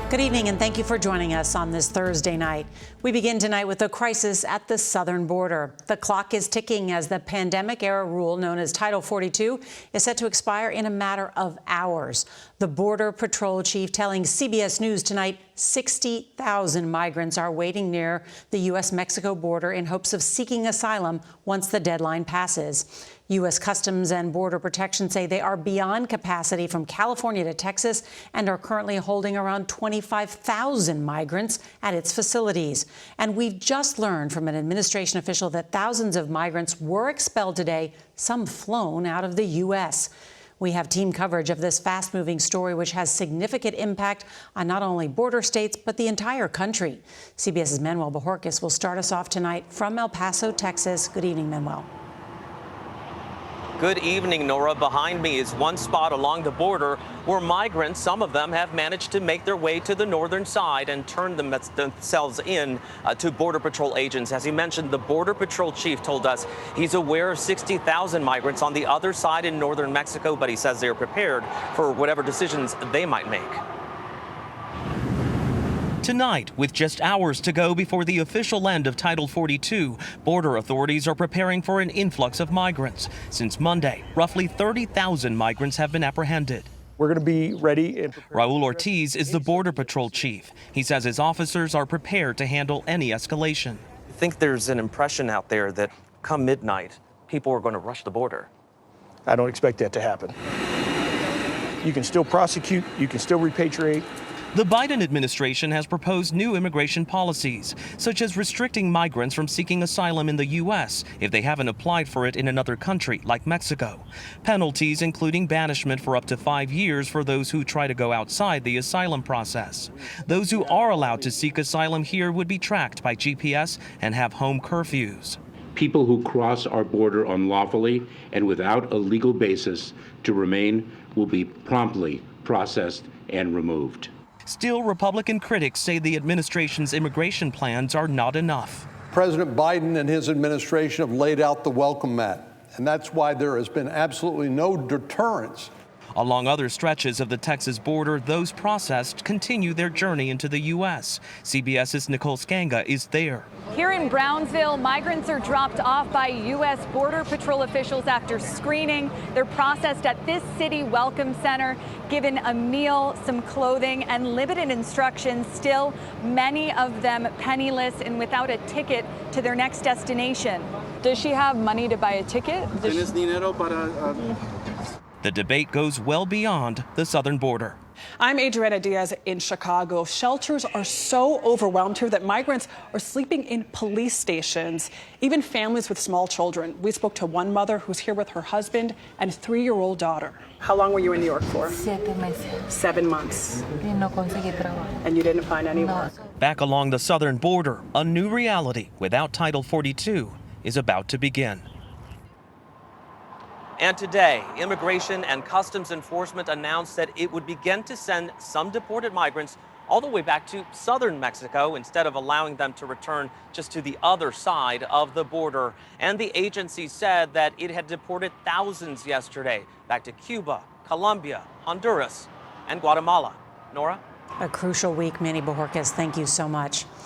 Good evening, and thank you for joining us on this Thursday night. We begin tonight with a crisis at the southern border. The clock is ticking as the pandemic-era rule known as Title 42 is set to expire in a matter of hours. The Border Patrol chief telling CBS News tonight 60,000 migrants are waiting near the U.S. Mexico border in hopes of seeking asylum once the deadline passes. U.S. Customs and Border Protection say they are beyond capacity from California to Texas and are currently holding around 25,000 migrants at its facilities. And we've just learned from an administration official that thousands of migrants were expelled today, some flown out of the U.S. We have team coverage of this fast-moving story, which has significant impact on not only border states, but the entire country. CBS's Manuel Bojorquez will start us off tonight from El Paso, Texas. Good evening, Manuel. Good evening, Nora. Behind me is one spot along the border where migrants, some of them, have managed to make their way to the northern side and turn themselves in to Border Patrol agents. As he mentioned, the Border Patrol chief told us he's aware of 60,000 migrants on the other side in northern Mexico, but he says they're prepared for whatever decisions they might make. Tonight, with just hours to go before the official end of Title 42, border authorities are preparing for an influx of migrants. Since Monday, roughly 30,000 migrants have been apprehended. We're going to be ready. Raul Ortiz is the Border Patrol chief. He says his officers are prepared to handle any escalation. I think there's an impression out there that come midnight, people are going to rush the border. I don't expect that to happen. You can still prosecute, you can still repatriate. The Biden administration has proposed new immigration policies, such as restricting migrants from seeking asylum in the U.S. if they haven't applied for it in another country, like Mexico. Penalties including banishment for up to 5 years for those who try to go outside the asylum process. Those who are allowed to seek asylum here would be tracked by GPS and have home curfews. People who cross our border unlawfully and without a legal basis to remain will be promptly processed and removed. Still, Republican critics say the administration's immigration plans are not enough. President Biden and his administration have laid out the welcome mat, and that's why there has been absolutely no deterrence. Along other stretches of the Texas border, those processed continue their journey into the U.S. CBS's Nicole Skanga is there. Here in Brownsville, migrants are dropped off by U.S. Border Patrol officials after screening. They're processed at this city welcome center, given a meal, some clothing, and limited instructions. Still, many of them penniless and without a ticket to their next destination. Does she have money to buy a ticket? The debate goes well beyond the southern border. I'm Adriana Diaz in Chicago. Shelters are so overwhelmed here that migrants are sleeping in police stations, even families with small children. We spoke to one mother who's here with her husband and 3-year-old daughter. How long were you in New York for? 7 meses. 7 months. Y no conseguí trabajo. And you didn't find any work? Back along the southern border, a new reality without Title 42 is about to begin. And today, Immigration and Customs Enforcement announced that it would begin to send some deported migrants all the way back to southern Mexico instead of allowing them to return just to the other side of the border. And the agency said that it had deported thousands yesterday back to Cuba, Colombia, Honduras, and Guatemala. Nora? A crucial week, Manny Bojorquez. Thank you so much.